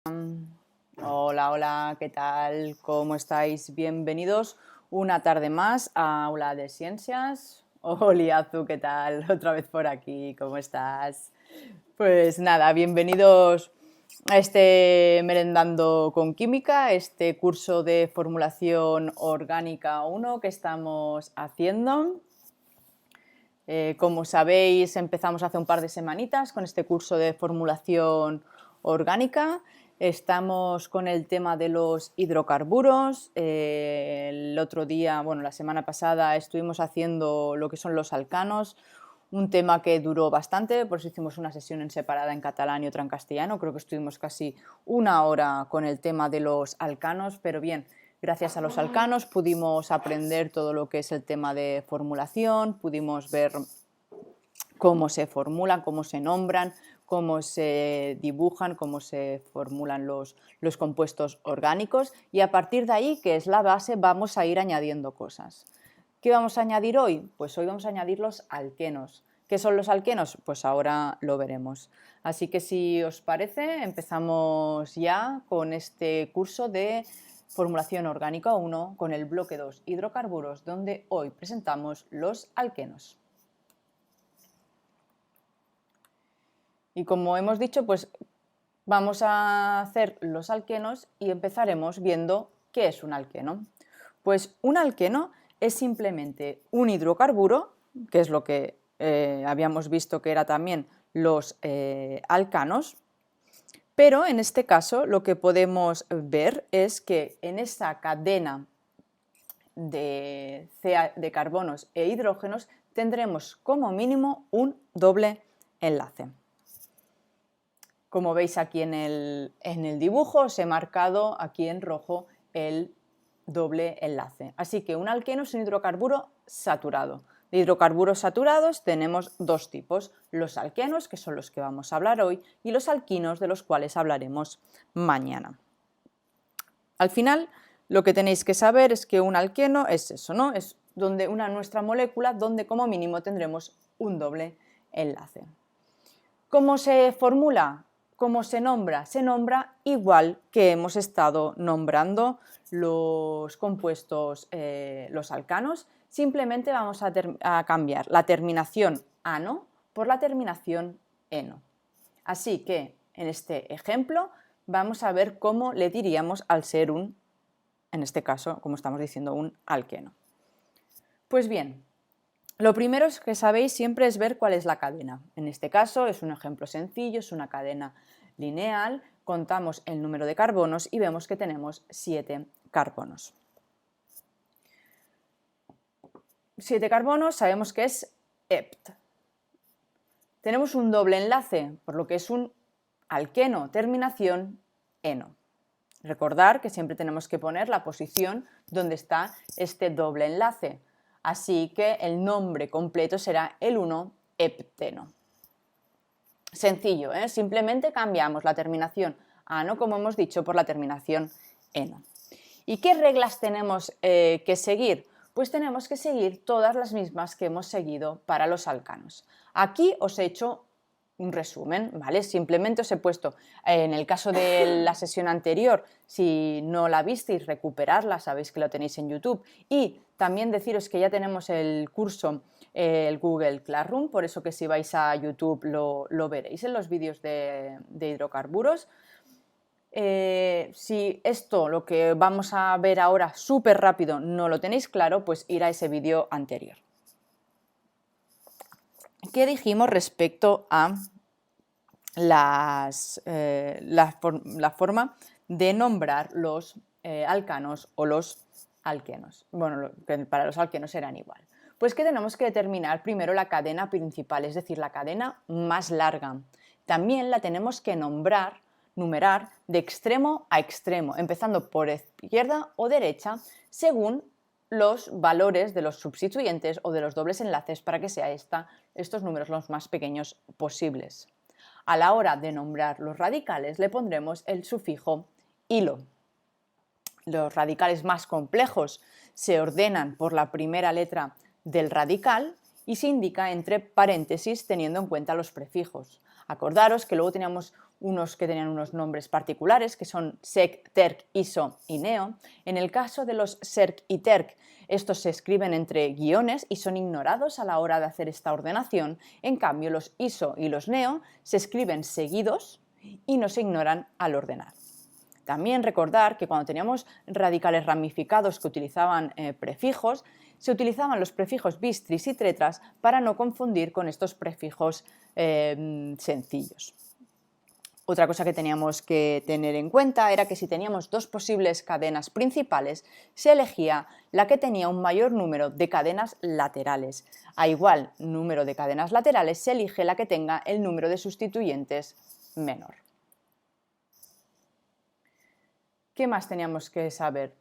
Hola, hola, ¿qué tal? ¿Cómo estáis? Bienvenidos una tarde más a Aula de Ciencias. Hola, Azu, ¿qué tal? Otra vez por aquí, ¿cómo estás? Pues nada, bienvenidos a este Merendando con Química, este curso de formulación orgánica 1 que estamos haciendo. Como sabéis, empezamos hace un par de semanitas con este curso de formulación orgánica. Estamos con el tema de los hidrocarburos. El otro día, bueno, la semana pasada estuvimos haciendo lo que son los alcanos, un tema que duró bastante, por eso hicimos una sesión en separada en catalán y otra en castellano. Creo que estuvimos casi una hora con el tema de los alcanos, pero bien, gracias a los alcanos pudimos aprender todo lo que es el tema de formulación, pudimos ver cómo se formulan, cómo se nombran, cómo se dibujan, cómo se formulan los compuestos orgánicos, y a partir de ahí, que es la base, vamos a ir añadiendo cosas. ¿Qué vamos a añadir hoy? Pues hoy vamos a añadir los alquenos. ¿Qué son los alquenos? Pues ahora lo veremos. Así que si os parece, empezamos ya con este curso de formulación orgánica 1 con el bloque 2, hidrocarburos, donde hoy presentamos los alquenos. Y como hemos dicho, pues vamos a hacer los alquenos y empezaremos viendo qué es un alqueno. Pues un alqueno es simplemente un hidrocarburo, que es lo que habíamos visto que era también los alcanos, pero en este caso lo que podemos ver es que en esa cadena de carbonos e hidrógenos tendremos como mínimo un doble enlace. Como veis aquí en el dibujo, os he marcado aquí en rojo el doble enlace. Así que un alqueno es un hidrocarburo saturado. De hidrocarburos saturados tenemos dos tipos, los alquenos, que son los que vamos a hablar hoy, y los alquinos, de los cuales hablaremos mañana. Al final, lo que tenéis que saber es que un alqueno es eso, ¿no? Es donde nuestra molécula donde como mínimo tendremos un doble enlace. ¿Cómo se formula? ¿Cómo se nombra? Se nombra igual que hemos estado nombrando los compuestos, los alcanos. Simplemente vamos a cambiar la terminación ano por la terminación eno. Así que en este ejemplo vamos a ver cómo le diríamos al ser un, en este caso, como estamos diciendo, un alqueno. Pues bien, lo primero que sabéis siempre es ver cuál es la cadena. En este caso es un ejemplo sencillo, es una cadena lineal, contamos el número de carbonos y vemos que tenemos 7 carbonos. 7 carbonos sabemos que es hept. Tenemos un doble enlace, por lo que es un alqueno, terminación eno. Recordar que siempre tenemos que poner la posición donde está este doble enlace. Así que el nombre completo será el 1-hepteno. Sencillo, ¿eh? Simplemente cambiamos la terminación ano, como hemos dicho, por la terminación eno. ¿Y qué reglas tenemos que seguir? Pues tenemos que seguir todas las mismas que hemos seguido para los alcanos. Aquí os he hecho un resumen, ¿vale? Simplemente os he puesto, en el caso de la sesión anterior, si no la visteis, recuperarla, sabéis que lo tenéis en YouTube, y también deciros que ya tenemos el curso, el Google Classroom, por eso que si vais a YouTube lo veréis en los vídeos de hidrocarburos. Si esto, lo que vamos a ver ahora súper rápido, no lo tenéis claro, pues ir a ese vídeo anterior. ¿Qué dijimos respecto a la forma de nombrar los alcanos o los alquenos? Bueno, para los alquenos eran igual. Pues que tenemos que determinar primero la cadena principal, es decir, la cadena más larga. También la tenemos que numerar de extremo a extremo, empezando por izquierda o derecha, según los valores de los sustituyentes o de los dobles enlaces para que sea estos números los más pequeños posibles. A la hora de nombrar los radicales le pondremos el sufijo -ilo. Los radicales más complejos se ordenan por la primera letra del radical y se indica entre paréntesis teniendo en cuenta los prefijos. Acordaros que luego teníamos unos que tenían unos nombres particulares, que son sec, terc, iso y neo. En el caso de los serc y terc, estos se escriben entre guiones y son ignorados a la hora de hacer esta ordenación. En cambio, los iso y los neo se escriben seguidos y no se ignoran al ordenar. También recordar que cuando teníamos radicales ramificados que utilizaban prefijos, se utilizaban los prefijos bis, tris y tetras para no confundir con estos prefijos sencillos. Otra cosa que teníamos que tener en cuenta era que si teníamos dos posibles cadenas principales, se elegía la que tenía un mayor número de cadenas laterales. A igual número de cadenas laterales se elige la que tenga el número de sustituyentes menor. ¿Qué más teníamos que saber?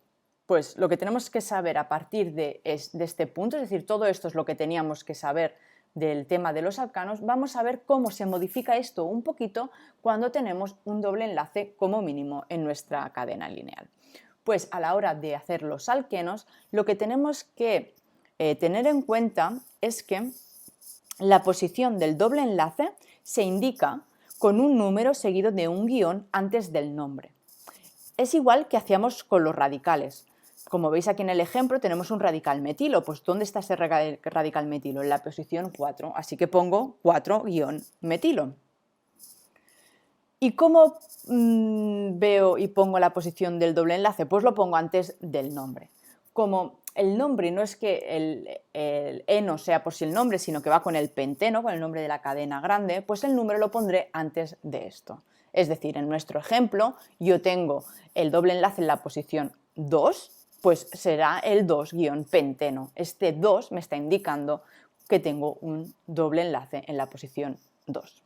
Pues lo que tenemos que saber a partir de este punto, es decir, todo esto es lo que teníamos que saber del tema de los alcanos. Vamos a ver cómo se modifica esto un poquito cuando tenemos un doble enlace como mínimo en nuestra cadena lineal. Pues a la hora de hacer los alquenos, lo que tenemos que tener en cuenta es que la posición del doble enlace se indica con un número seguido de un guión antes del nombre. Es igual que hacíamos con los radicales. Como veis aquí en el ejemplo tenemos un radical metilo, pues ¿dónde está ese radical metilo? En la posición 4, así que pongo 4-metilo. ¿Y cómo veo y pongo la posición del doble enlace? Pues lo pongo antes del nombre. Como el nombre no es que el eno sea por sí el nombre, sino que va con el penteno, con el nombre de la cadena grande, pues el número lo pondré antes de esto. Es decir, en nuestro ejemplo yo tengo el doble enlace en la posición 2, pues será el 2-penteno. Este 2 me está indicando que tengo un doble enlace en la posición 2.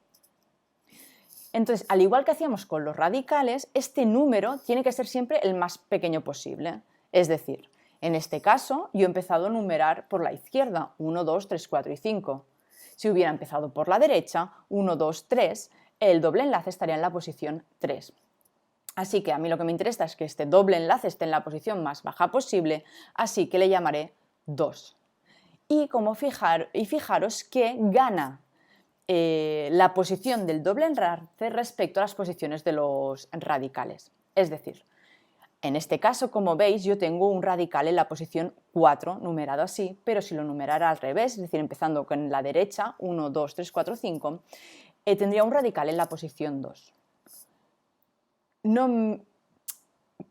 Entonces, al igual que hacíamos con los radicales, este número tiene que ser siempre el más pequeño posible. Es decir, en este caso yo he empezado a numerar por la izquierda, 1, 2, 3, 4 y 5. Si hubiera empezado por la derecha, 1, 2, 3, el doble enlace estaría en la posición 3. Así que a mí lo que me interesa es que este doble enlace esté en la posición más baja posible, así que le llamaré 2. Y fijaros que gana la posición del doble enlace respecto a las posiciones de los radicales. Es decir, en este caso, como veis, yo tengo un radical en la posición 4, numerado así, pero si lo numerara al revés, es decir, empezando con la derecha, 1, 2, 3, 4, 5, tendría un radical en la posición 2.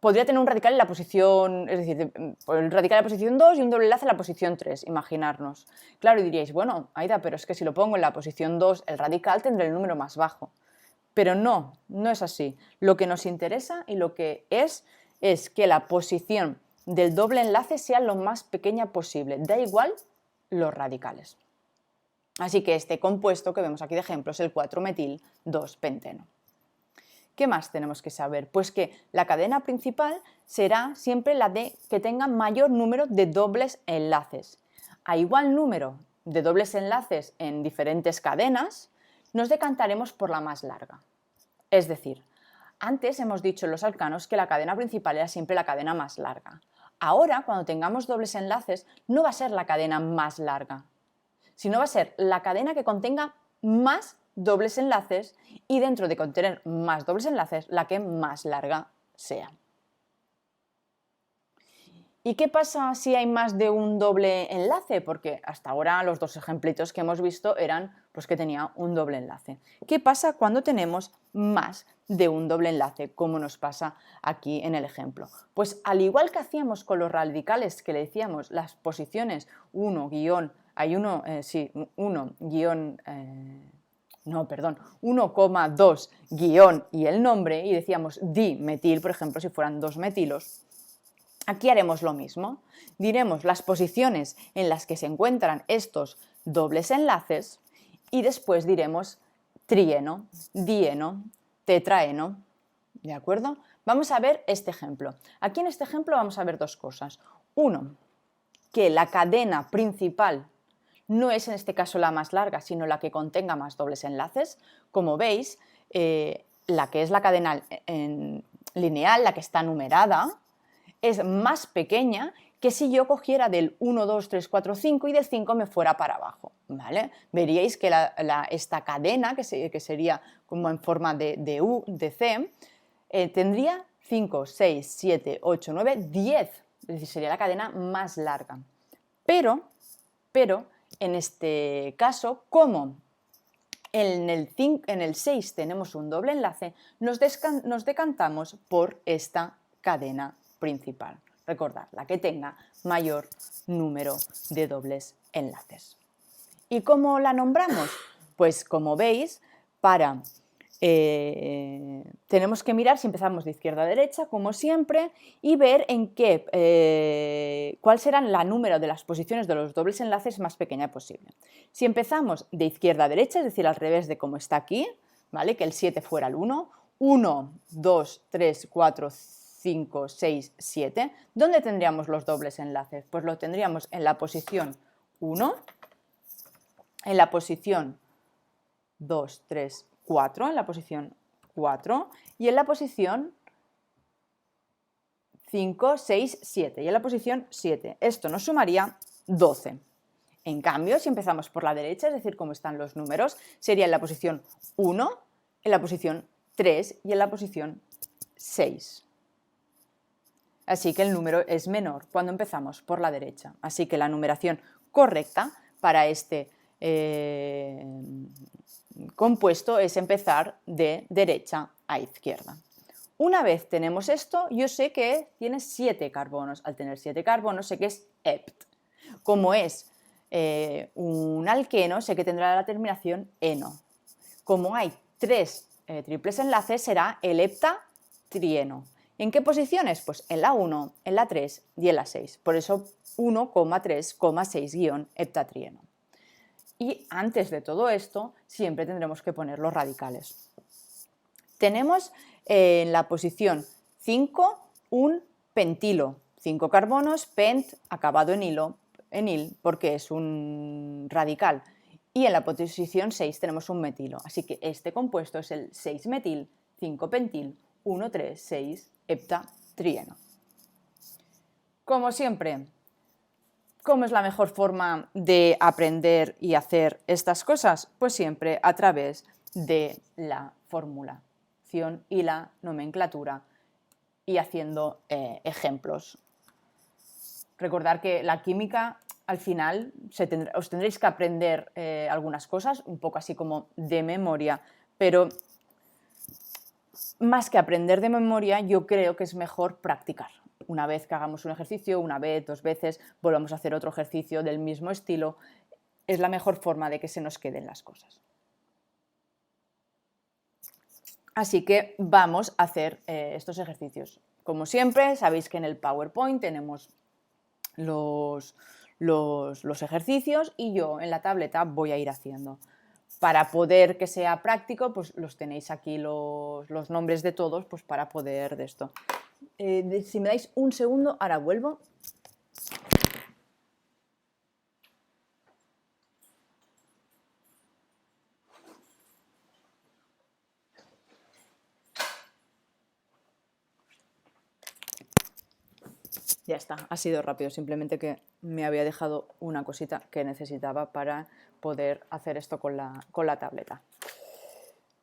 Podría tener un radical en la posición, es decir, el radical en la posición 2 y un doble enlace en la posición 3, imaginarnos. Claro, y diríais, bueno, Aida, pero es que si lo pongo en la posición 2, el radical tendrá el número más bajo. Pero no es así. Lo que nos interesa y lo que es que la posición del doble enlace sea lo más pequeña posible. Da igual los radicales. Así que este compuesto que vemos aquí de ejemplo es el 4-metil-2-penteno. ¿Qué más tenemos que saber? Pues que la cadena principal será siempre la de que tenga mayor número de dobles enlaces. A igual número de dobles enlaces en diferentes cadenas, nos decantaremos por la más larga. Es decir, antes hemos dicho en los alcanos que la cadena principal era siempre la cadena más larga. Ahora, cuando tengamos dobles enlaces, no va a ser la cadena más larga, sino va a ser la cadena que contenga más dobles enlaces y dentro de contener más dobles enlaces, la que más larga sea. ¿Y qué pasa si hay más de un doble enlace? Porque hasta ahora los dos ejemplitos que hemos visto eran pues, que tenía un doble enlace. ¿Qué pasa cuando tenemos más de un doble enlace, como nos pasa aquí en el ejemplo? Pues al igual que hacíamos con los radicales, que le decíamos las posiciones 1,2 guión y el nombre, y decíamos dimetil, por ejemplo, si fueran dos metilos. Aquí haremos lo mismo. Diremos las posiciones en las que se encuentran estos dobles enlaces y después diremos trieno, dieno, tetraeno. ¿De acuerdo? Vamos a ver este ejemplo. Aquí en este ejemplo vamos a ver dos cosas. Uno, que la cadena principal no es en este caso la más larga, sino la que contenga más dobles enlaces. Como veis, la que es la cadena lineal, la que está numerada, es más pequeña que si yo cogiera del 1, 2, 3, 4, 5 y del 5 me fuera para abajo, ¿vale? Veríais que esta cadena, que sería como en forma de U, de C, tendría 5, 6, 7, 8, 9, 10. Es decir, sería la cadena más larga. Pero en este caso, como en el 6 tenemos un doble enlace, nos decantamos por esta cadena principal. Recordad, la que tenga mayor número de dobles enlaces. ¿Y cómo la nombramos? Pues como veis, tenemos que mirar si empezamos de izquierda a derecha, como siempre, y ver cuál será la número de las posiciones de los dobles enlaces más pequeña posible. Si empezamos de izquierda a derecha, es decir, al revés de como está aquí, ¿vale? Que el 7 fuera el 1, 1, 2, 3, 4, 5, 6, 7, ¿dónde tendríamos los dobles enlaces? Pues lo tendríamos en la posición 1, en la posición 2, 3, 4, en la posición 4 y en la posición 5, 6, 7 y en la posición 7. Esto nos sumaría 12. En cambio, si empezamos por la derecha, es decir, como están los números, sería en la posición 1, en la posición 3 y en la posición 6. Así que el número es menor cuando empezamos por la derecha. Así que la numeración correcta para este compuesto es empezar de derecha a izquierda. Una vez tenemos esto, yo sé que tiene 7 carbonos. Al tener 7 carbonos sé que es hept. Como es un alqueno, sé que tendrá la terminación eno. Como hay 3 triples enlaces, será el heptatrieno. ¿En qué posiciones? Pues en la 1, en la 3 y en la 6. Por eso 1,3,6-heptatrieno. Y antes de todo esto, siempre tendremos que poner los radicales. Tenemos en la posición 5 un pentilo, 5 carbonos, pent, acabado en il, porque es un radical. Y en la posición 6 tenemos un metilo, así que este compuesto es el 6-metil, 5-pentil, 1,3,6-heptatrieno. Como siempre, ¿cómo es la mejor forma de aprender y hacer estas cosas? Pues siempre a través de la formulación y la nomenclatura y haciendo ejemplos. Recordar que la química, al final, os tendréis que aprender algunas cosas, un poco así como de memoria, pero más que aprender de memoria, yo creo que es mejor practicar. Una vez que hagamos un ejercicio, una vez, 2 veces, volvamos a hacer otro ejercicio del mismo estilo, es la mejor forma de que se nos queden las cosas. Así que vamos a hacer estos ejercicios. Como siempre, sabéis que en el PowerPoint tenemos los ejercicios y yo en la tableta voy a ir haciendo. Para poder que sea práctico, pues los tenéis aquí los nombres de todos, pues para poder de esto. Si me dais un segundo, ahora vuelvo. Ya está, ha sido rápido, simplemente que me había dejado una cosita que necesitaba para poder hacer esto con la tableta.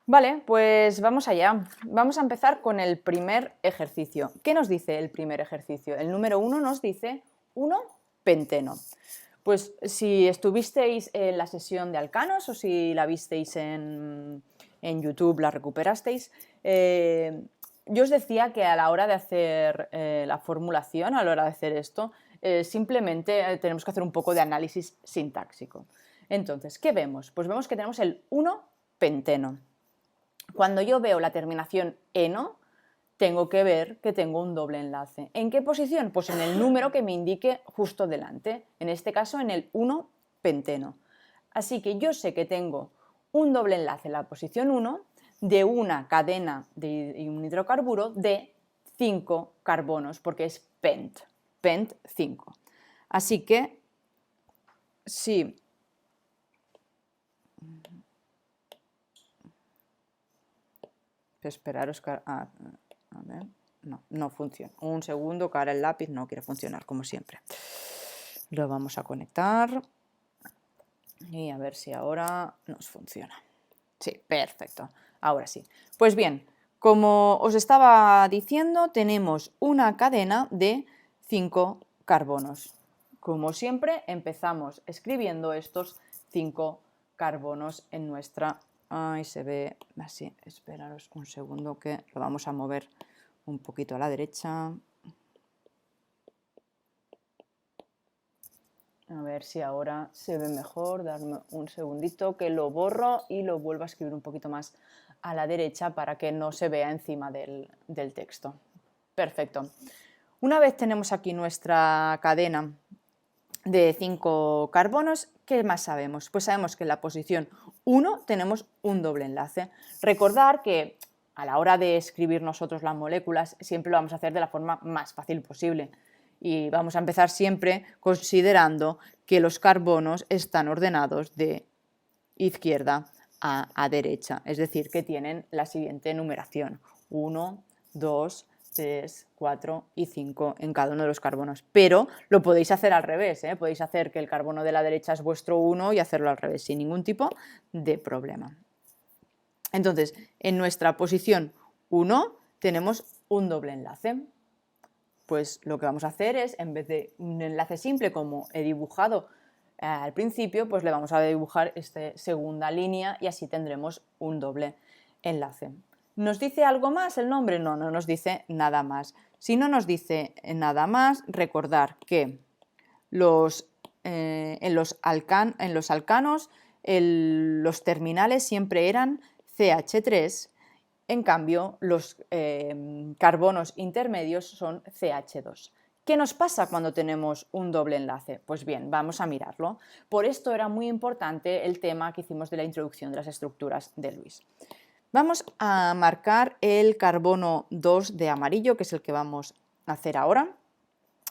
Vale, pues vamos allá. Vamos a empezar con el primer ejercicio. ¿Qué nos dice el primer ejercicio? El número 1 nos dice 1-penteno. Pues si estuvisteis en la sesión de alcanos o si la visteis en YouTube, la recuperasteis, yo os decía que a la hora de hacer la formulación, a la hora de hacer esto, simplemente tenemos que hacer un poco de análisis sintáxico. Entonces, ¿qué vemos? Pues vemos que tenemos el 1-penteno. Cuando yo veo la terminación eno, tengo que ver que tengo un doble enlace. ¿En qué posición? Pues en el número que me indique justo delante, en este caso en el 1-penteno. Así que yo sé que tengo un doble enlace en la posición 1 de una cadena de un hidrocarburo de 5 carbonos, porque es pent 5. Así que si esperaros a ver, no funciona. Un segundo, que ahora el lápiz no quiere funcionar como siempre. Lo vamos a conectar y a ver si ahora nos funciona. Sí, perfecto. Ahora sí. Pues bien, como os estaba diciendo, tenemos una cadena de 5 carbonos. Como siempre, empezamos escribiendo estos 5 carbonos en nuestra... Ahí se ve así, esperaros un segundo que lo vamos a mover un poquito a la derecha. A ver si ahora se ve mejor, darme un segundito que lo borro y lo vuelvo a escribir un poquito más a la derecha para que no se vea encima del texto. Perfecto. Una vez tenemos aquí nuestra cadena de 5 carbonos, ¿qué más sabemos? Pues sabemos que en la posición 1 tenemos un doble enlace. Recordar que a la hora de escribir nosotros las moléculas siempre lo vamos a hacer de la forma más fácil posible. Y vamos a empezar siempre considerando que los carbonos están ordenados de izquierda a derecha, es decir, que tienen la siguiente numeración: 1, 2, 3, 4 y 5 en cada uno de los carbonos. Pero lo podéis hacer al revés, ¿eh? Podéis hacer que el carbono de la derecha es vuestro 1 y hacerlo al revés, sin ningún tipo de problema. Entonces, en nuestra posición 1 tenemos un doble enlace. Pues lo que vamos a hacer es, en vez de un enlace simple como he dibujado al principio, pues le vamos a dibujar esta segunda línea y así tendremos un doble enlace. ¿Nos dice algo más el nombre? No, no nos dice nada más. Si no nos dice nada más, recordar que en los alcanos los terminales siempre eran CH3. En cambio, los carbonos intermedios son CH2. ¿Qué nos pasa cuando tenemos un doble enlace? Pues bien, vamos a mirarlo. Por esto era muy importante el tema que hicimos de la introducción de las estructuras de Lewis. Vamos a marcar el carbono 2 de amarillo, que es el que vamos a hacer ahora.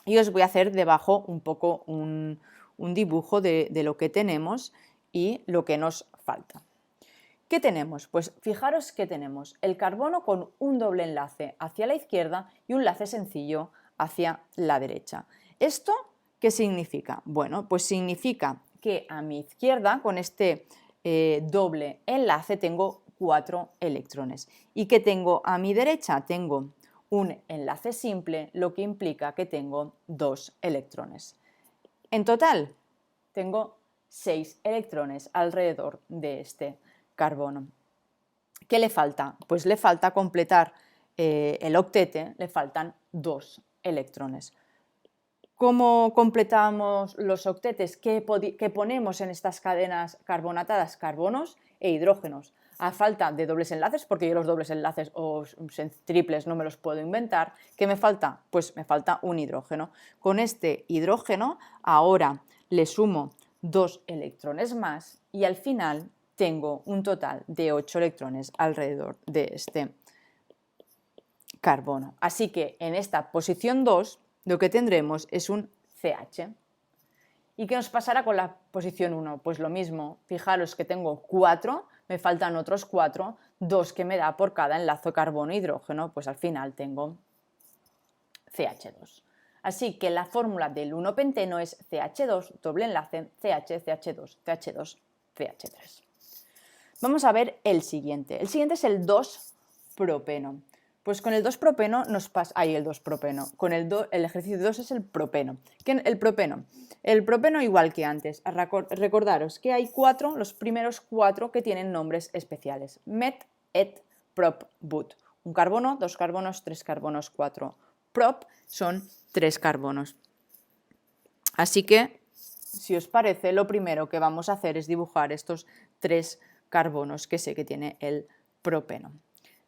Y os voy a hacer debajo un poco un dibujo de lo que tenemos y lo que nos falta. ¿Qué tenemos? Pues fijaros que tenemos el carbono con un doble enlace hacia la izquierda y un enlace sencillo hacia la derecha. ¿Esto qué significa? Bueno, pues significa que a mi izquierda, con este doble enlace, tengo 4 electrones. ¿Y qué tengo a mi derecha? Tengo un enlace simple, lo que implica que tengo 2 electrones. En total, tengo 6 electrones alrededor de este carbono. ¿Qué le falta? Pues le falta completar el octete, le faltan 2 electrones. ¿Cómo completamos los octetes? ¿Qué ponemos en estas cadenas carbonatadas? Carbonos e hidrógenos. A falta de dobles enlaces, porque yo los dobles enlaces o triples no me los puedo inventar. ¿Qué me falta? Pues me falta un hidrógeno. Con este hidrógeno ahora le sumo 2 electrones más y al final tengo un total de 8 electrones alrededor de este carbono. Así que en esta posición 2 lo que tendremos es un CH. ¿Y qué nos pasará con la posición 1? Pues lo mismo, fijaros que tengo 4, me faltan otros 4, 2 que me da por cada enlace carbono-hidrógeno, pues al final tengo CH2. Así que la fórmula del 1-penteno es CH2, doble enlace, CH, CH2, CH2, CH3. Vamos a ver el siguiente. El siguiente es el 2-propeno. Pues con el 2-propeno nos pasa... Ahí el 2-propeno. Con el ejercicio 2 es el propeno. El propeno igual que antes. Recordaros que hay 4, los primeros 4 que tienen nombres especiales. Met, et, prop, but. Un carbono, 2 carbonos, 3 carbonos, 4 prop son 3 carbonos. Así que, si os parece, lo primero que vamos a hacer es dibujar estos 3 carbonos que sé que tiene el propeno.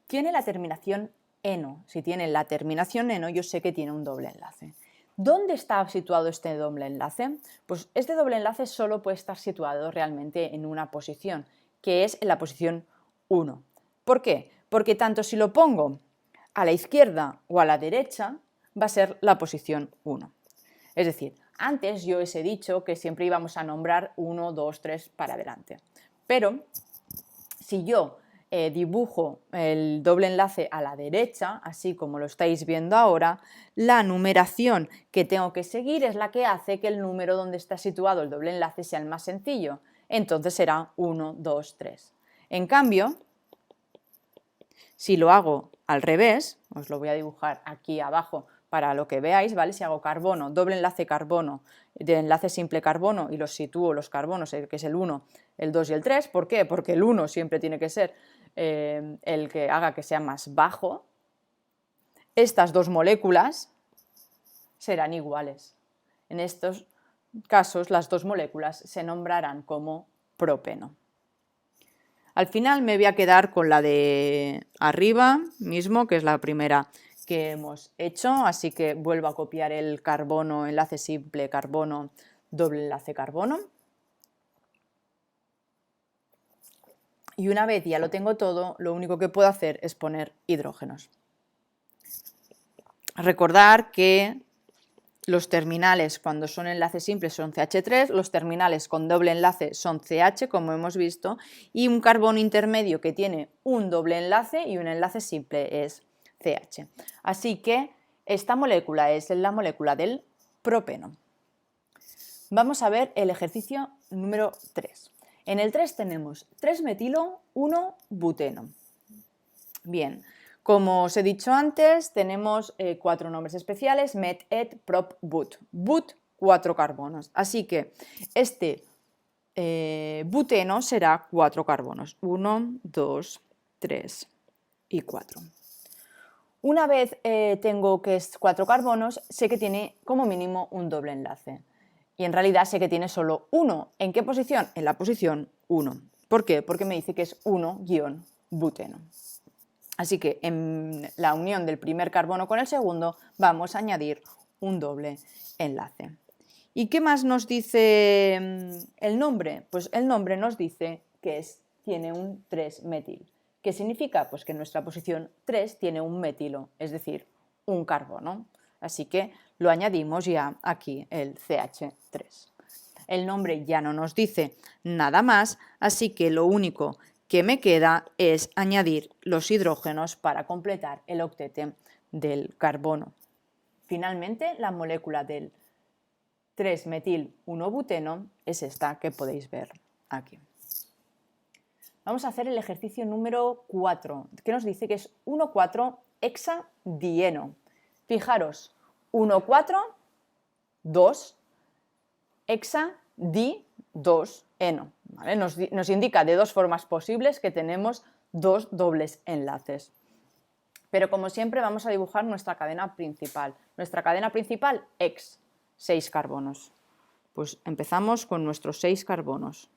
Tiene la terminación eno. Si tiene la terminación eno, yo sé que tiene un doble enlace. ¿Dónde está situado este doble enlace? Pues este doble enlace solo puede estar situado realmente en una posición, que es en la posición 1. ¿Por qué? Porque tanto si lo pongo a la izquierda o a la derecha, va a ser la posición 1. Es decir, antes yo os he dicho que siempre íbamos a nombrar 1, 2, 3 para adelante. Pero si yo dibujo el doble enlace a la derecha, así como lo estáis viendo ahora, la numeración que tengo que seguir es la que hace que el número donde está situado el doble enlace sea el más sencillo. Entonces será 1, 2, 3. En cambio, Si lo hago al revés, os lo voy a dibujar aquí abajo para lo que veáis, ¿vale? Si hago carbono, doble enlace carbono, de enlace simple carbono y los sitúo los carbonos, que es el 1, el 2 y el 3, ¿por qué? Porque el 1 siempre tiene que ser el que haga que sea más bajo. Estas dos moléculas serán iguales. En estos casos, las dos moléculas se nombrarán como propeno. Al final me voy a quedar con la de arriba mismo, que es la primera que hemos hecho, así que vuelvo a copiar el carbono, enlace simple carbono, doble enlace carbono. Y una vez ya lo tengo todo, lo único que puedo hacer es poner hidrógenos. Recordar que los terminales cuando son enlaces simples son CH3, los terminales con doble enlace son CH, como hemos visto, y un carbono intermedio que tiene un doble enlace y un enlace simple es CH. Así que esta molécula es la molécula del propeno. Vamos a ver el ejercicio número 3. En el 3 tenemos 3-metilo, 1-buteno. Bien. Como os he dicho antes, tenemos 4 nombres especiales, met, et, prop, but. But, 4 carbonos. Así que este buteno será 4 carbonos. 1, 2, 3 y 4. Una vez tengo que es 4 carbonos, sé que tiene como mínimo un doble enlace. Y en realidad sé que tiene solo 1. ¿En qué posición? En la posición 1. ¿Por qué? Porque me dice que es 1-buteno. Así que en la unión del primer carbono con el segundo vamos a añadir un doble enlace. ¿Y qué más nos dice el nombre? Pues el nombre nos dice que tiene un 3-metil. ¿Qué significa? Pues que en nuestra posición 3 tiene un metilo, es decir, un carbono. Así que lo añadimos ya aquí, el CH3. El nombre ya no nos dice nada más, así que lo único que me queda es añadir los hidrógenos para completar el octete del carbono. Finalmente, la molécula del 3-metil-1-buteno es esta que podéis ver aquí. Vamos a hacer el ejercicio número 4, que nos dice que es 1,4-hexadieno. Fijaros, 1,4, 2, hexa, di, 2, eno. ¿Vale? Nos indica de dos formas posibles que tenemos dos dobles enlaces. Pero como siempre vamos a dibujar nuestra cadena principal. Nuestra cadena principal, X, 6 carbonos. Pues empezamos con nuestros 6 carbonos.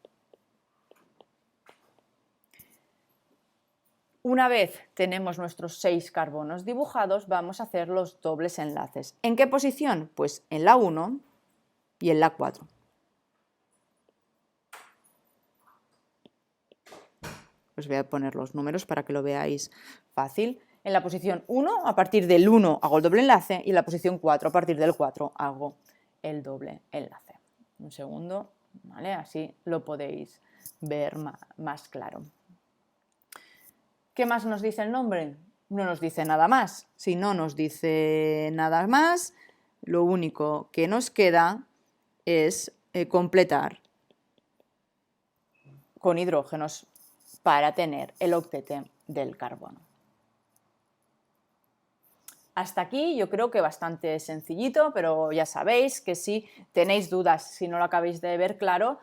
Una vez tenemos nuestros 6 carbonos dibujados, vamos a hacer los dobles enlaces. ¿En qué posición? Pues en la 1 y en la 4. Os voy a poner los números para que lo veáis fácil. En la posición 1, a partir del 1 hago el doble enlace y en la posición 4, a partir del 4 hago el doble enlace. Un segundo, ¿vale? Así lo podéis ver más claro. ¿Qué más nos dice el nombre? No nos dice nada más. Si no nos dice nada más, lo único que nos queda es completar con hidrógenos para tener el octete del carbono. Hasta aquí yo creo que bastante sencillito, pero ya sabéis que si tenéis dudas, si no lo acabáis de ver claro,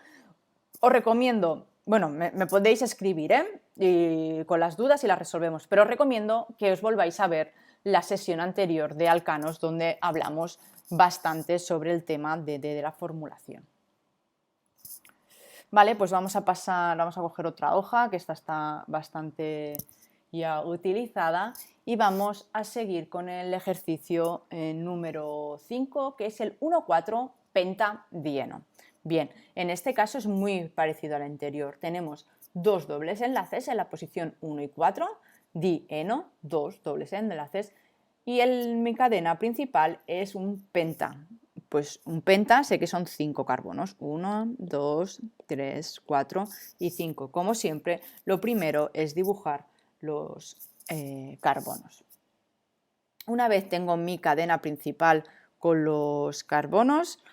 os recomiendo, bueno, me podéis escribir y con las dudas y las resolvemos, pero os recomiendo que os volváis a ver la sesión anterior de alcanos donde hablamos bastante sobre el tema de la formulación. Vale, pues vamos a coger otra hoja, que esta está bastante ya utilizada, y vamos a seguir con el ejercicio número 5, que es el 1,4-pentadieno. Bien, en este caso es muy parecido al anterior. Tenemos dos dobles enlaces en la posición 1 y 4, dieno, dos dobles enlaces, y mi cadena principal es un penta. Pues un penta sé que son 5 carbonos, 1, 2, 3, 4 y 5. Como siempre, lo primero es dibujar los carbonos. Una vez tengo mi cadena principal con los carbonos,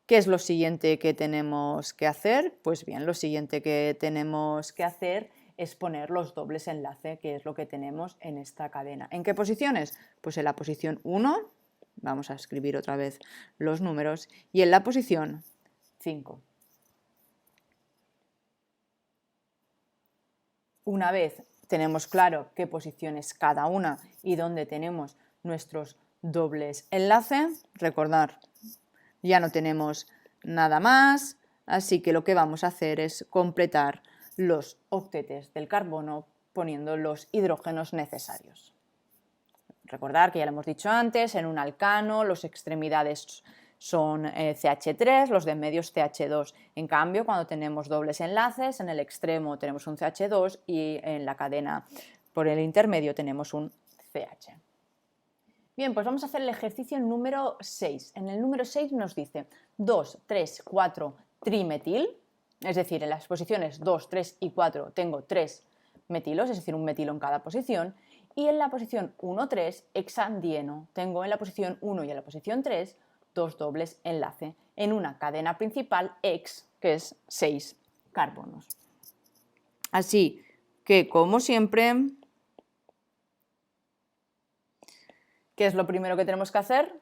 ¿qué es lo siguiente que tenemos que hacer? Pues bien, lo siguiente que tenemos que hacer es poner los dobles enlace, que es lo que tenemos en esta cadena. ¿En qué posiciones? Pues en la posición 1, vamos a escribir otra vez los números, y en la posición 5. Una vez tenemos claro qué posición es cada una y dónde tenemos nuestros dobles enlace, recordar, ya no tenemos nada más, así que lo que vamos a hacer es completar los octetes del carbono poniendo los hidrógenos necesarios. Recordar que ya lo hemos dicho antes, en un alcano las extremidades son CH3, los de en medio es CH2. En cambio, cuando tenemos dobles enlaces, en el extremo tenemos un CH2 y en la cadena por el intermedio tenemos un CH. Bien, pues vamos a hacer el ejercicio número 6. En el número 6 nos dice 2, 3, 4 trimetil, es decir, en las posiciones 2, 3 y 4 tengo 3 metilos, es decir, un metilo en cada posición, y en la posición 1, 3, hexandieno, tengo en la posición 1 y en la posición 3 dos dobles enlace en una cadena principal hex, que es 6 carbonos. Así que, como siempre, ¿qué es lo primero que tenemos que hacer?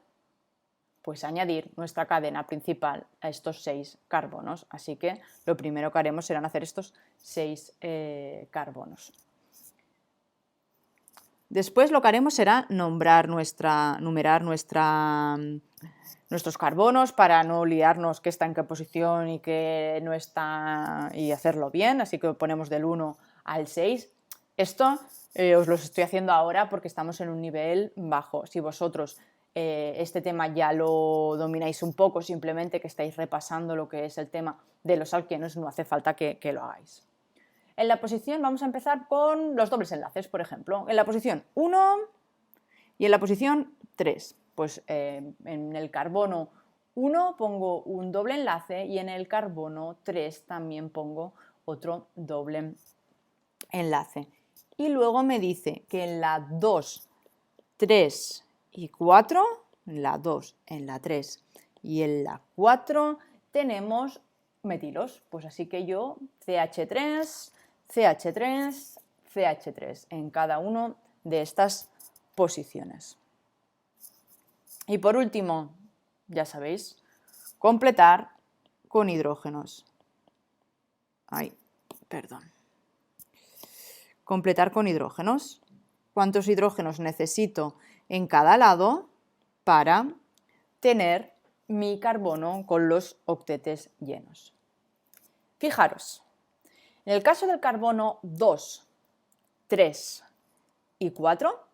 Pues añadir nuestra cadena principal a estos 6 carbonos. Así que lo primero que haremos será hacer estos 6 carbonos. Después lo que haremos será numerar nuestros carbonos para no liarnos qué está en qué posición y qué no está y hacerlo bien. Así que ponemos del 1 al 6. Esto os lo estoy haciendo ahora porque estamos en un nivel bajo. Si vosotros este tema ya lo domináis un poco, simplemente que estáis repasando lo que es el tema de los alquenos, no hace falta que lo hagáis. En la posición vamos a empezar con los dobles enlaces, por ejemplo. En la posición 1 y en la posición 3. Pues en el carbono 1 pongo un doble enlace y en el carbono 3 también pongo otro doble enlace. Y luego me dice que en la 2, 3 y 4, en la 2, en la 3 y en la 4 tenemos metilos. Pues así que yo CH3, CH3, CH3 en cada una de estas posiciones. Y por último, ya sabéis, completar con hidrógenos. Completar con hidrógenos. ¿Cuántos hidrógenos necesito en cada lado para tener mi carbono con los octetes llenos? Fijaros, en el caso del carbono 2, 3 y 4,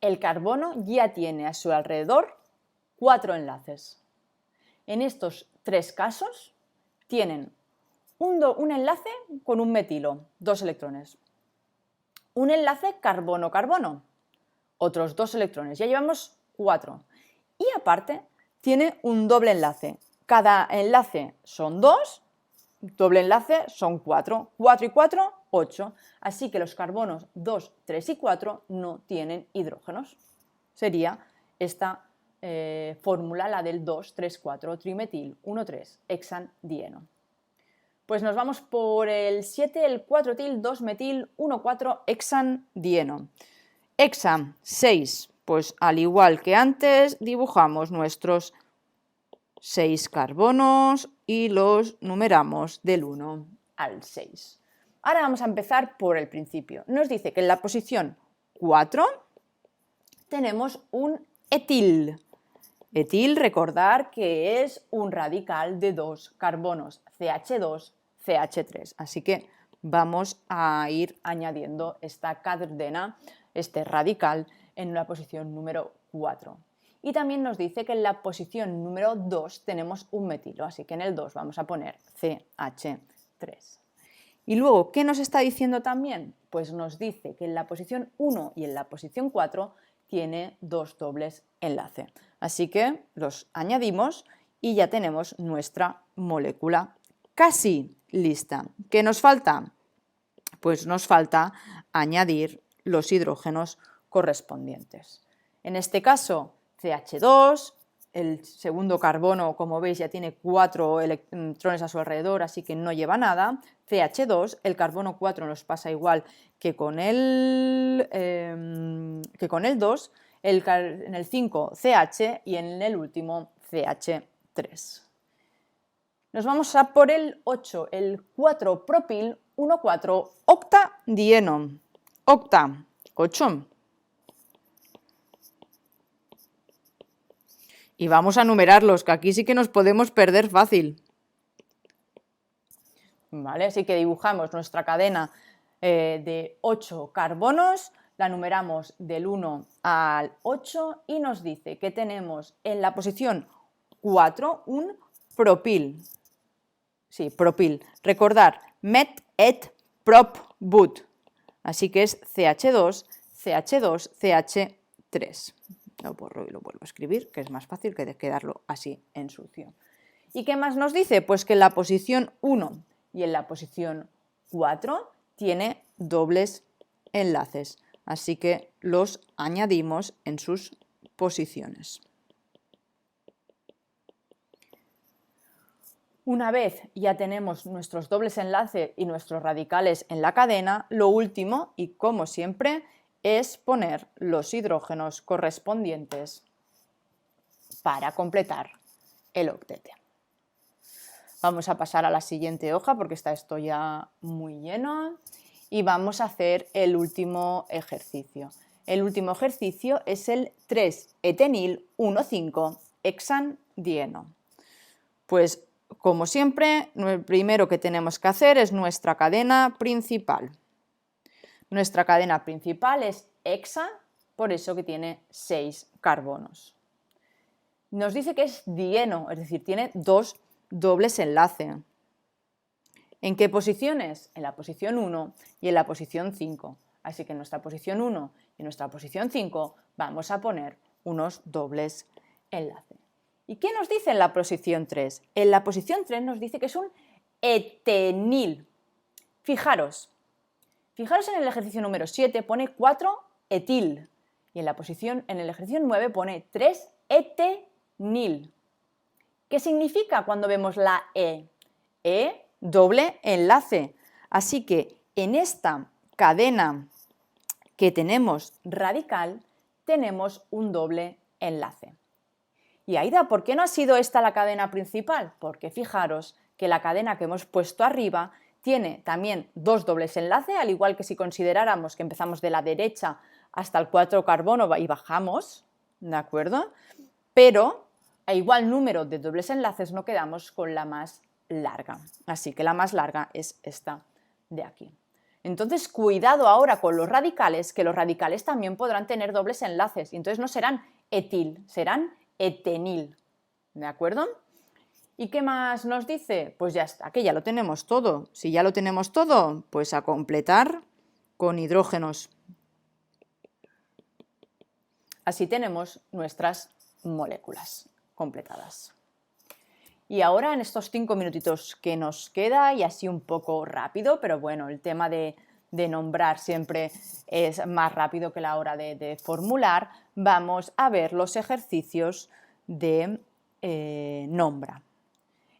el carbono ya tiene a su alrededor 4 enlaces. En estos 3 casos tienen un enlace con un metilo, 2 electrones. Un enlace carbono-carbono, otros 2 electrones, ya llevamos 4. Y aparte tiene un doble enlace. Cada enlace son 2, doble enlace son 4. 4 y 4, 8. Así que los carbonos 2, 3 y 4 no tienen hidrógenos. Sería esta fórmula, la del 2, 3, 4, trimetil, 1, 3, hexandieno. Pues nos vamos por el 7, el 4-til, 2-metil, 1,4, hexandieno. Hexa, 6. Pues al igual que antes, dibujamos nuestros 6 carbonos y los numeramos del 1 al 6. Ahora vamos a empezar por el principio. Nos dice que en la posición 4 tenemos un etil. Etil, recordar que es un radical de 2 carbonos, CH2, CH3. Así que vamos a ir añadiendo esta cadena, este radical, en la posición número 4. Y también nos dice que en la posición número 2 tenemos un metilo, así que en el 2 vamos a poner CH3. Y luego, ¿qué nos está diciendo también? Pues nos dice que en la posición 1 y en la posición 4 tiene 2 dobles enlace. Así que los añadimos y ya tenemos nuestra molécula casi lista. ¿Qué nos falta? Pues nos falta añadir los hidrógenos correspondientes. En este caso, CH2, el segundo carbono, como veis, ya tiene 4 electrones a su alrededor, así que no lleva nada. CH2, el carbono 4 nos pasa igual que con el 2, en el 5 CH y en el último CH3. Nos vamos a por el 8, el 4-propil 1,4-octadieno. Octa, 8. Y vamos a numerarlos, que aquí sí que nos podemos perder fácil. ¿Vale? Así que dibujamos nuestra cadena de 8 carbonos, la numeramos del 1 al 8 y nos dice que tenemos en la posición 4 un propil. Sí, propil. Recordar, met et prop but. Así que es CH2, CH2, CH3. Lo borro y lo vuelvo a escribir, que es más fácil que de quedarlo así en sucio. ¿Y qué más nos dice? Pues que en la posición 1 y en la posición 4 tiene dobles enlaces, así que los añadimos en sus posiciones. Una vez ya tenemos nuestros dobles enlaces y nuestros radicales en la cadena, lo último, y como siempre, es poner los hidrógenos correspondientes para completar el octete. Vamos a pasar a la siguiente hoja porque está esto ya muy lleno y vamos a hacer el último ejercicio. El último ejercicio es el 3-etenil 1,5-hexandieno. Pues como siempre, lo primero que tenemos que hacer es nuestra cadena principal. Nuestra cadena principal es hexa, por eso que tiene 6 carbonos. Nos dice que es dieno, es decir, tiene 2 dobles enlaces. ¿En qué posiciones? En la posición 1 y en la posición 5. Así que en nuestra posición 1 y en nuestra posición 5 vamos a poner unos dobles enlaces. ¿Y qué nos dice en la posición 3? En la posición 3 nos dice que es un etenil. Fijaros en el ejercicio número 7 pone 4-etil y en el ejercicio 9 pone 3-etenil. ¿Qué significa cuando vemos la E? E, doble enlace. Así que en esta cadena que tenemos radical, tenemos un doble enlace. Y Aida, ¿por qué no ha sido esta la cadena principal? Porque fijaros que la cadena que hemos puesto arriba tiene también 2 dobles enlaces, al igual que si consideráramos que empezamos de la derecha hasta el 4 carbono y bajamos, ¿de acuerdo? Pero a igual número de dobles enlaces no quedamos con la más larga. Así que la más larga es esta de aquí. Entonces, cuidado ahora con los radicales, que los radicales también podrán tener dobles enlaces. Y entonces no serán etil, serán etenil. ¿De acuerdo? ¿Y qué más nos dice? Pues ya está, que ya lo tenemos todo. Si ya lo tenemos todo, pues a completar con hidrógenos. Así tenemos nuestras moléculas completadas. Y ahora en estos 5 minutitos que nos queda, y así un poco rápido, pero bueno, el tema de nombrar siempre es más rápido que la hora de formular, vamos a ver los ejercicios de nombra.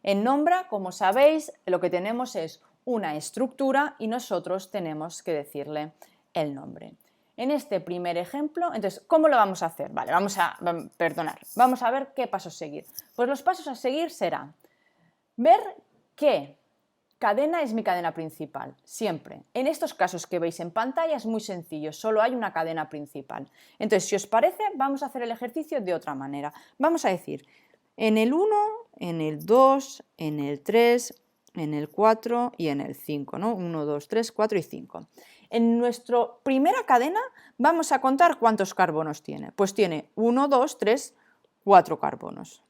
En nombra, como sabéis, lo que tenemos es una estructura y nosotros tenemos que decirle el nombre. En este primer ejemplo, entonces, ¿cómo lo vamos a hacer? Vale, vamos a ver qué pasos seguir. Pues los pasos a seguir serán ver qué cadena es mi cadena principal, siempre. En estos casos que veis en pantalla es muy sencillo, solo hay una cadena principal. Entonces, si os parece, vamos a hacer el ejercicio de otra manera. Vamos a decir, en el 1, en el 2, en el 3, en el 4 y en el 5, ¿no? 1, 2, 3, 4 y 5. En nuestra primera cadena vamos a contar cuántos carbonos tiene. Pues tiene 1, 2, 3, 4 carbonos.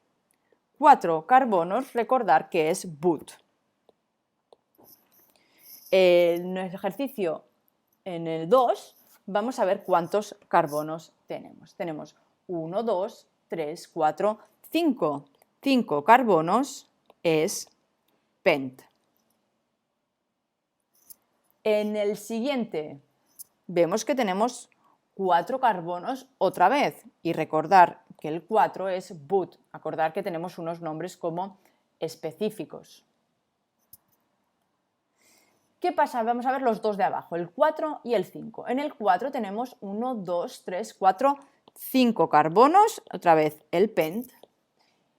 4 carbonos, recordar que es but. En el ejercicio en el 2 vamos a ver cuántos carbonos tenemos. Tenemos 1, 2, 3, 4, 5. 5 carbonos es pent. En el siguiente vemos que tenemos 4 carbonos otra vez y recordar que el 4 es but. Acordar que tenemos unos nombres como específicos. ¿Qué pasa? Vamos a ver los dos de abajo, el 4 y el 5. En el 4 tenemos 1, 2, 3, 4, 5 carbonos, otra vez el pent.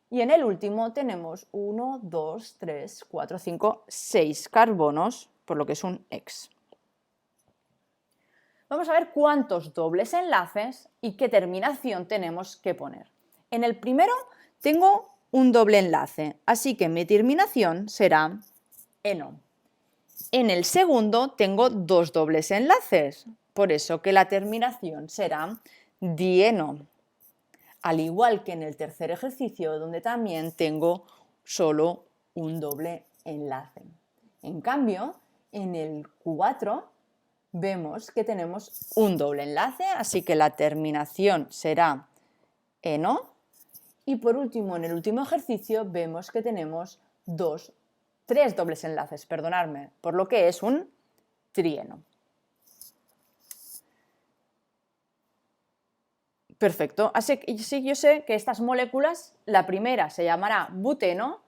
Y en el último tenemos 1, 2, 3, 4, 5, 6 carbonos, por lo que es un ex. Vamos a ver cuántos dobles enlaces y qué terminación tenemos que poner. En el primero tengo un doble enlace, así que mi terminación será eno. En el segundo tengo dos dobles enlaces, por eso que la terminación será dieno. Al igual que en el tercer ejercicio, donde también tengo solo un doble enlace. En cambio, en el 4 vemos que tenemos un doble enlace, así que la terminación será eno. Y por último, en el último ejercicio, vemos que tenemos tres dobles enlaces, perdonadme, por lo que es un trieno. Perfecto, así que yo sé que estas moléculas, la primera se llamará buteno,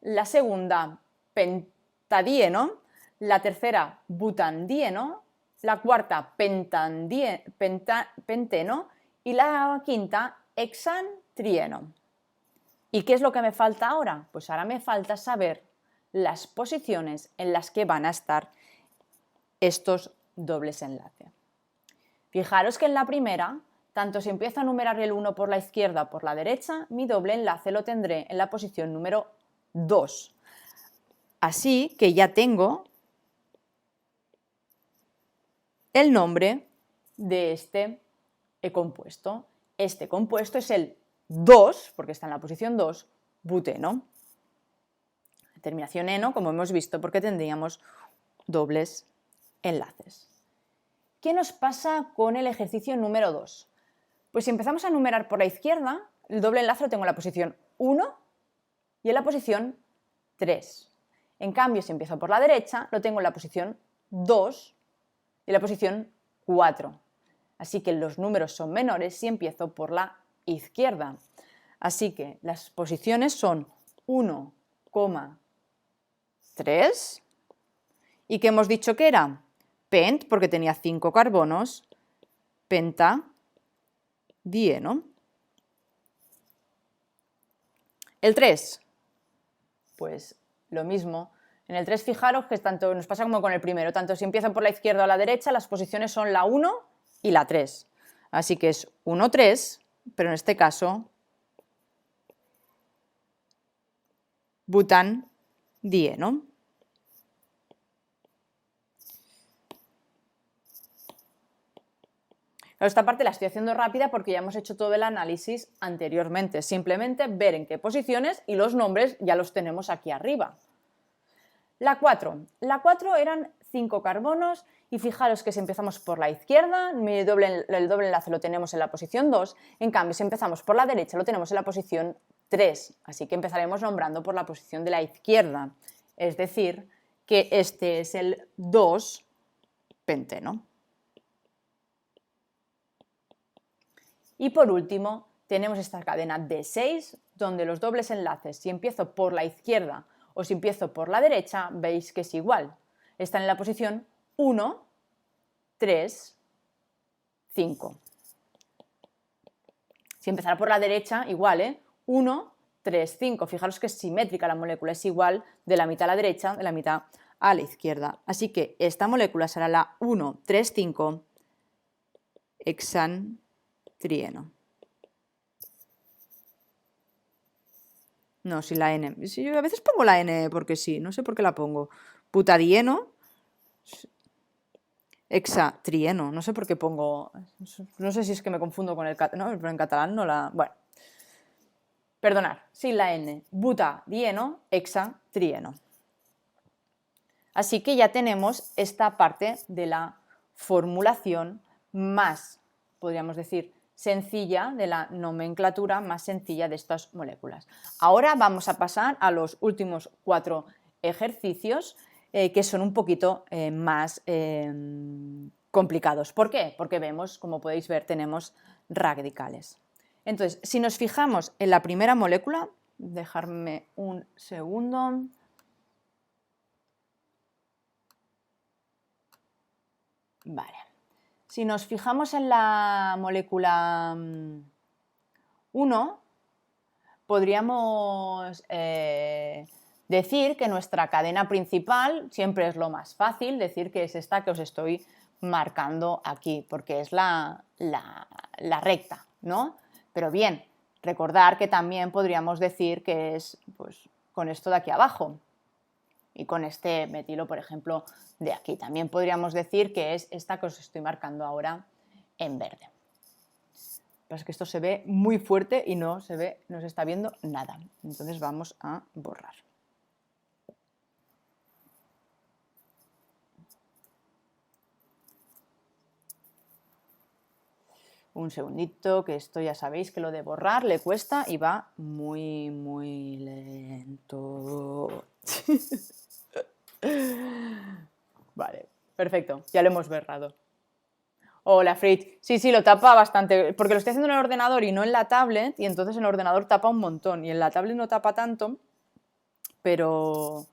la segunda pentadieno, la tercera butandieno, la cuarta penteno y la quinta hexantrieno. ¿Y qué es lo que me falta ahora? Pues ahora me falta saber las posiciones en las que van a estar estos dobles enlaces. Fijaros que en la primera, tanto si empiezo a numerar el 1 por la izquierda o por la derecha, mi doble enlace lo tendré en la posición número 2. Así que ya tengo el nombre de este compuesto. Este compuesto es el 2, porque está en la posición 2, buteno. Terminación eno, como hemos visto, porque tendríamos dobles enlaces. ¿Qué nos pasa con el ejercicio número 2? Pues si empezamos a numerar por la izquierda, el doble enlace lo tengo en la posición 1 y en la posición 3. En cambio, si empiezo por la derecha, lo tengo en la posición 2 y en la posición 4. Así que los números son menores si empiezo por la izquierda. Así que las posiciones son 1,3 y que hemos dicho que era pent, porque tenía 5 carbonos, pentadieno. El 3, pues lo mismo. En el 3 fijaros que tanto nos pasa como con el primero, tanto si empiezan por la izquierda o a la derecha, las posiciones son la 1 y la 3. Así que es 1, 3, pero en este caso butandieno. Esta parte la estoy haciendo rápida porque ya hemos hecho todo el análisis anteriormente. Simplemente ver en qué posiciones y los nombres ya los tenemos aquí arriba. La 4. La 4 eran 5 carbonos y fijaros que si empezamos por la izquierda, el doble enlace lo tenemos en la posición 2. En cambio, si empezamos por la derecha, lo tenemos en la posición 3. Así que empezaremos nombrando por la posición de la izquierda. Es decir, que este es el 2-penteno. Y por último, tenemos esta cadena de 6, donde los dobles enlaces, si empiezo por la izquierda o si empiezo por la derecha, veis que es igual. Están en la posición 1, 3, 5. Si empezara por la derecha, igual, 1, 3, 5. Fijaros que es simétrica la molécula, es igual de la mitad a la derecha, de la mitad a la izquierda. Así que esta molécula será la 1, 3, 5 hexantrieno. No, sin la N. Sí, yo a veces pongo la N porque sí, no sé por qué la pongo. Butadieno, hexatrieno, no sé por qué pongo... No sé si es que me confundo con el catalán, no, pero en catalán no la... Bueno, perdonad, sin la N. Butadieno, hexatrieno. Así que ya tenemos esta parte de la formulación más, podríamos decir, sencilla, de la nomenclatura más sencilla de estas moléculas. Ahora vamos a pasar a los últimos 4 ejercicios que son un poquito más complicados. ¿Por qué? Porque vemos, como podéis ver, tenemos radicales. Entonces, si nos fijamos en la primera molécula, dejarme un segundo. Vale. Si nos fijamos en la molécula 1, podríamos decir que nuestra cadena principal siempre es lo más fácil, decir que es esta que os estoy marcando aquí, porque es la recta, ¿no? Pero bien, recordar que también podríamos decir que es pues, con esto de aquí abajo y con este metilo, por ejemplo, de aquí. También podríamos decir que es esta que os estoy marcando ahora en verde. Pero es que esto se ve muy fuerte y no se está viendo nada. Entonces vamos a borrar. Un segundito, que esto ya sabéis que lo de borrar le cuesta y va muy, muy lento. Vale, perfecto, ya lo hemos borrado. Hola, Fritz. Sí, lo tapa bastante, porque lo estoy haciendo en el ordenador y no en la tablet, y entonces en el ordenador tapa un montón, y en la tablet no tapa tanto, pero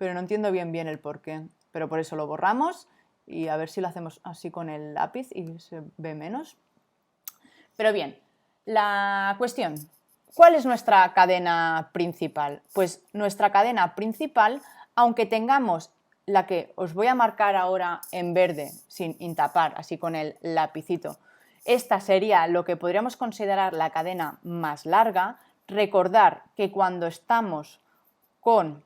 no entiendo bien el porqué. Pero por eso lo borramos, y a ver si lo hacemos así con el lápiz y se ve menos. Pero bien, la cuestión, ¿cuál es nuestra cadena principal? Pues nuestra cadena principal, aunque tengamos la que os voy a marcar ahora en verde, sin tapar, así con el lapicito, esta sería lo que podríamos considerar la cadena más larga. Recordar que cuando estamos con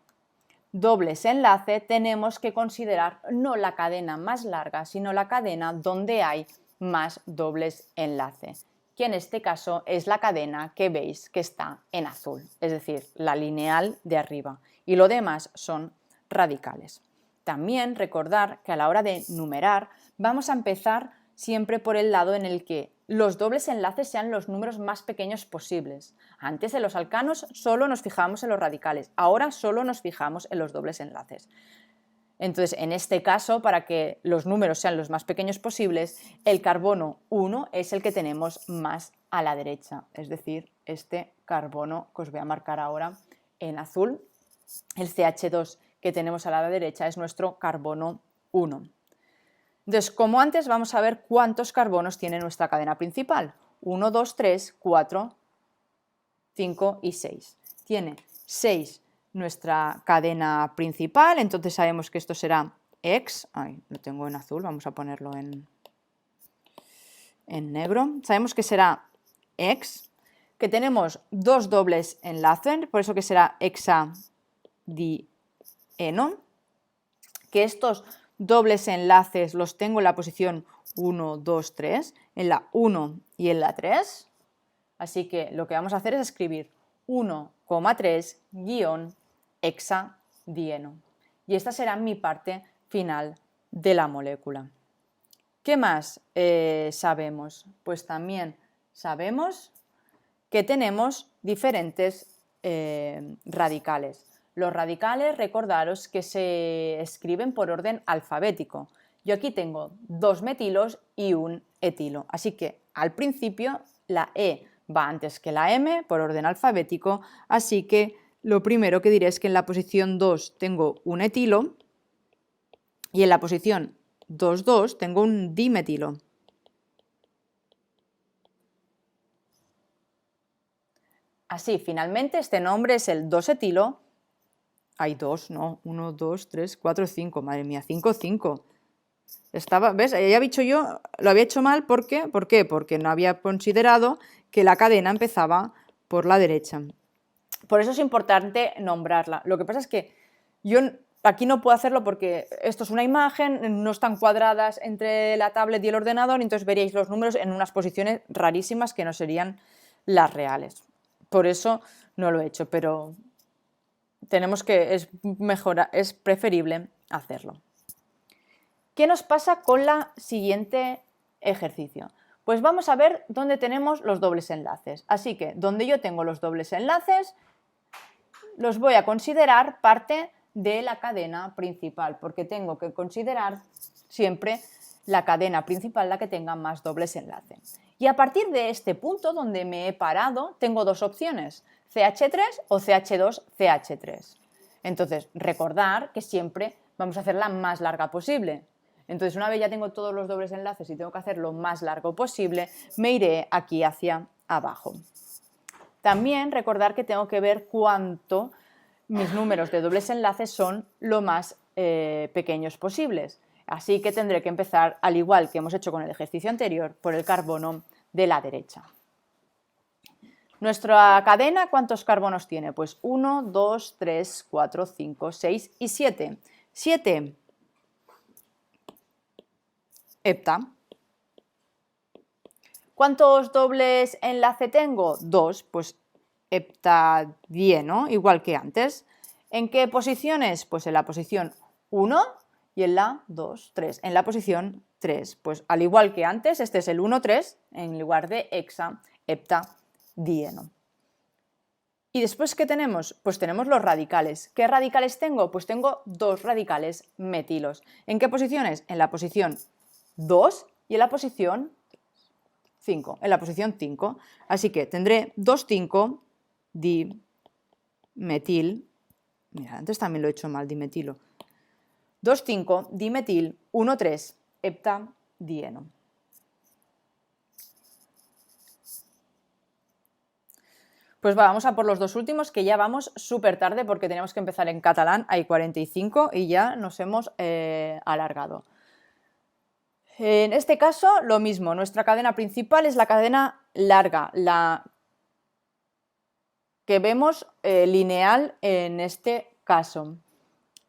dobles enlace tenemos que considerar no la cadena más larga, sino la cadena donde hay más dobles enlace, que en este caso es la cadena que veis que está en azul, es decir, la lineal de arriba, y lo demás son radicales. También recordar que a la hora de numerar vamos a empezar siempre por el lado en el que los dobles enlaces sean los números más pequeños posibles. Antes en los alcanos solo nos fijábamos en los radicales, ahora solo nos fijamos en los dobles enlaces. Entonces, en este caso, para que los números sean los más pequeños posibles, el carbono 1 es el que tenemos más a la derecha, es decir, este carbono que os voy a marcar ahora en azul, el CH2 que tenemos a la derecha es nuestro carbono 1. Entonces, como antes, vamos a ver cuántos carbonos tiene nuestra cadena principal. 1, 2, 3, 4, 5 y 6. Tiene 6 nuestra cadena principal, entonces sabemos que esto será X. Ay, lo tengo en azul, vamos a ponerlo en negro. Sabemos que será X, que tenemos dos dobles enlaces, por eso que será hexadieno, que estos dobles enlaces los tengo en la posición 1, 2, 3, en la 1 y en la 3. Así que lo que vamos a hacer es escribir 1,3-hexadieno. Y esta será mi parte final de la molécula. ¿Qué más sabemos? Pues también sabemos que tenemos diferentes radicales. Los radicales, recordaros que se escriben por orden alfabético. Yo aquí tengo 2 metilos y un etilo, así que al principio la E va antes que la M por orden alfabético, así que lo primero que diré es que en la posición 2 tengo un etilo y en la posición 2,2 tengo un dimetilo. Así, finalmente, este nombre es el 2-etilo. Hay 2, ¿no? 1, 2, 3, 4, 5. Madre mía, 5, 5. ¿Ves? Ya había dicho yo, lo había hecho mal. ¿Por qué? ¿Por qué? Porque no había considerado que la cadena empezaba por la derecha. Por eso es importante nombrarla. Lo que pasa es que yo aquí no puedo hacerlo porque esto es una imagen, no están cuadradas entre la tablet y el ordenador, entonces veríais los números en unas posiciones rarísimas que no serían las reales. Por eso no lo he hecho, pero es preferible hacerlo. ¿Qué nos pasa con la siguiente ejercicio? Pues vamos a ver dónde tenemos los dobles enlaces. Así que donde yo tengo los dobles enlaces, los voy a considerar parte de la cadena principal, porque tengo que considerar siempre la cadena principal la que tenga más dobles enlaces. Y a partir de este punto donde me he parado, tengo dos opciones, CH3 o CH2CH3. Entonces, recordar que siempre vamos a hacer la más larga posible. Entonces, una vez ya tengo todos los dobles enlaces y tengo que hacer lo más largo posible, me iré aquí hacia abajo. También recordar que tengo que ver cuánto mis números de dobles enlaces son lo más pequeños posibles. Así que tendré que empezar, al igual que hemos hecho con el ejercicio anterior, por el carbono de la derecha. Nuestra cadena, ¿cuántos carbonos tiene? Pues 1, 2, 3, 4, 5, 6 y 7. 7 hepta. ¿Cuántos dobles enlace tengo? 2, pues heptadieno, igual que antes. ¿En qué posiciones? Pues en la posición 1 y en la 2, 3. En la posición 3, pues al igual que antes, este es el 1, 3, en lugar de hexa, heptadieno. ¿Y después qué tenemos? Pues tenemos los radicales. ¿Qué radicales tengo? Pues tengo dos radicales metilos. ¿En qué posiciones? En la posición 2 y en la posición 5. En la posición 5. Así que tendré 2,5 dimetil. Mira, antes también lo he hecho mal, dimetilo. 2,5 dimetil 1,3 heptadieno. Pues vamos a por los dos últimos, que ya vamos súper tarde porque tenemos que empezar en catalán, hay 45 y ya nos hemos alargado. En este caso, lo mismo, nuestra cadena principal es la cadena larga, la que vemos lineal en este caso.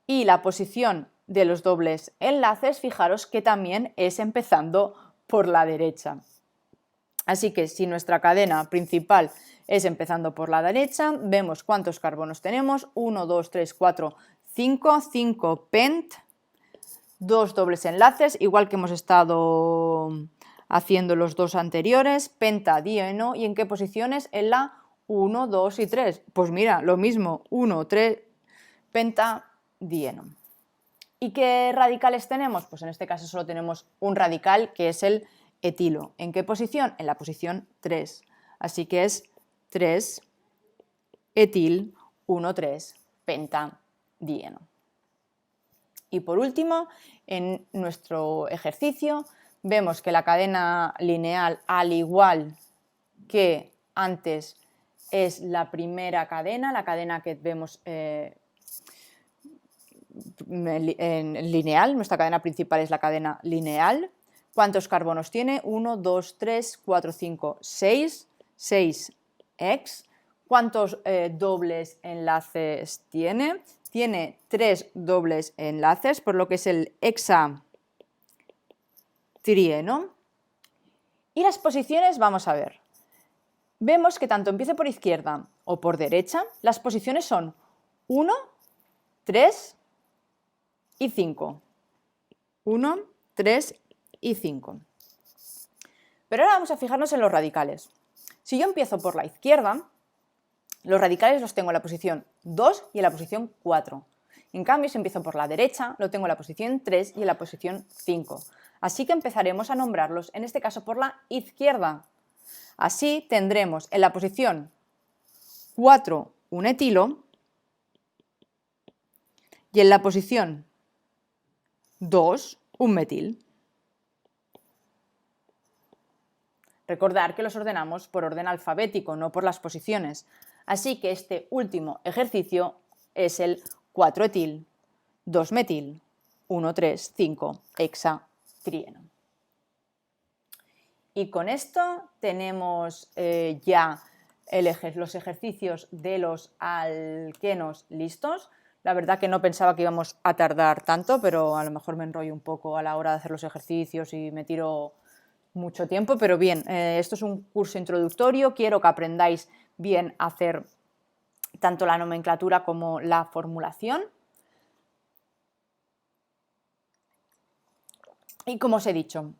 Y la posición de los dobles enlaces, fijaros que también es empezando por la derecha. Así que si nuestra cadena principal es empezando por la derecha, vemos cuántos carbonos tenemos, 1, 2, 3, 4, 5, 5 pent, dos dobles enlaces, igual que hemos estado haciendo los dos anteriores, pentadieno. ¿Y en qué posiciones? En la 1, 2 y 3. Pues mira, lo mismo, 1, 3, pentadieno. ¿Y qué radicales tenemos? Pues en este caso solo tenemos un radical, que es el etilo. ¿En qué posición? En la posición 3. Así que es 3 etil 1, 3 pentadieno. Y por último, en nuestro ejercicio vemos que la cadena lineal, al igual que antes, es la primera cadena, la cadena que vemos lineal. Nuestra cadena principal es la cadena lineal. ¿Cuántos carbonos tiene? 1, 2, 3, 4, 5, 6. 6 ex. ¿Cuántos dobles enlaces tiene? Tiene 3 dobles enlaces, por lo que es el hexatrieno. Y las posiciones, vamos a ver. Vemos que tanto empiece por izquierda o por derecha, las posiciones son 1, 3 y 5. 1, 3 y 5. Pero ahora vamos a fijarnos en los radicales. Si yo empiezo por la izquierda, los radicales los tengo en la posición 2 y en la posición 4. En cambio, si empiezo por la derecha, lo tengo en la posición 3 y en la posición 5. Así que empezaremos a nombrarlos, en este caso por la izquierda. Así tendremos en la posición 4 un etilo y en la posición 2 un metil. Recordar que los ordenamos por orden alfabético, no por las posiciones. Así que este último ejercicio es el 4-etil, 2-metil, 1,3,5 hexatrieno. Y con esto tenemos ya los ejercicios de los alquenos listos. La verdad que no pensaba que íbamos a tardar tanto, pero a lo mejor me enrollo un poco a la hora de hacer los ejercicios y me tiro mucho tiempo, pero bien, esto es un curso introductorio, quiero que aprendáis bien a hacer tanto la nomenclatura como la formulación. Y como os he dicho,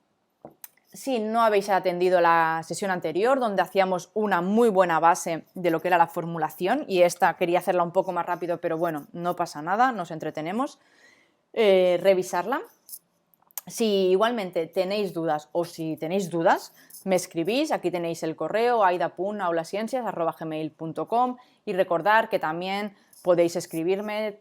si no habéis atendido la sesión anterior, donde hacíamos una muy buena base de lo que era la formulación, y esta quería hacerla un poco más rápido, pero bueno, no pasa nada, nos entretenemos, revisarla. Si igualmente tenéis dudas o si tenéis dudas, me escribís, aquí tenéis el correo aida.aulasciencias@gmail.com y recordar que también podéis escribirme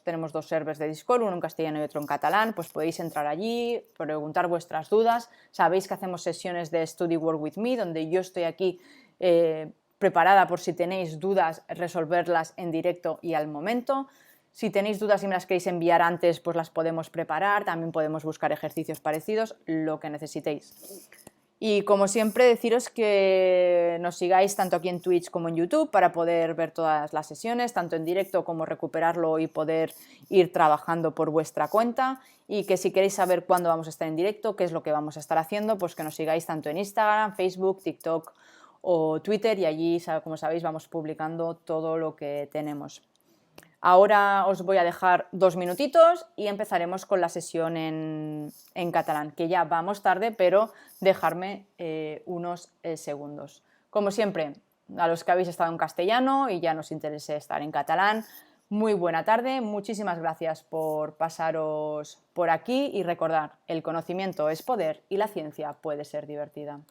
tenemos 2 servers de Discord, uno en castellano y otro en catalán, pues podéis entrar allí, preguntar vuestras dudas. Sabéis que hacemos sesiones de Study Work with Me, donde yo estoy aquí preparada por si tenéis dudas, resolverlas en directo y al momento. Si tenéis dudas y me las queréis enviar antes, pues las podemos preparar, también podemos buscar ejercicios parecidos, lo que necesitéis. Y como siempre, deciros que nos sigáis tanto aquí en Twitch como en YouTube para poder ver todas las sesiones, tanto en directo como recuperarlo y poder ir trabajando por vuestra cuenta. Y que si queréis saber cuándo vamos a estar en directo, qué es lo que vamos a estar haciendo, pues que nos sigáis tanto en Instagram, Facebook, TikTok o Twitter, y allí, como sabéis, vamos publicando todo lo que tenemos. Ahora os voy a dejar 2 minutitos y empezaremos con la sesión en catalán, que ya vamos tarde, pero dejarme unos segundos. Como siempre, a los que habéis estado en castellano y ya nos interese estar en catalán, muy buena tarde, muchísimas gracias por pasaros por aquí y recordar, el conocimiento es poder y la ciencia puede ser divertida.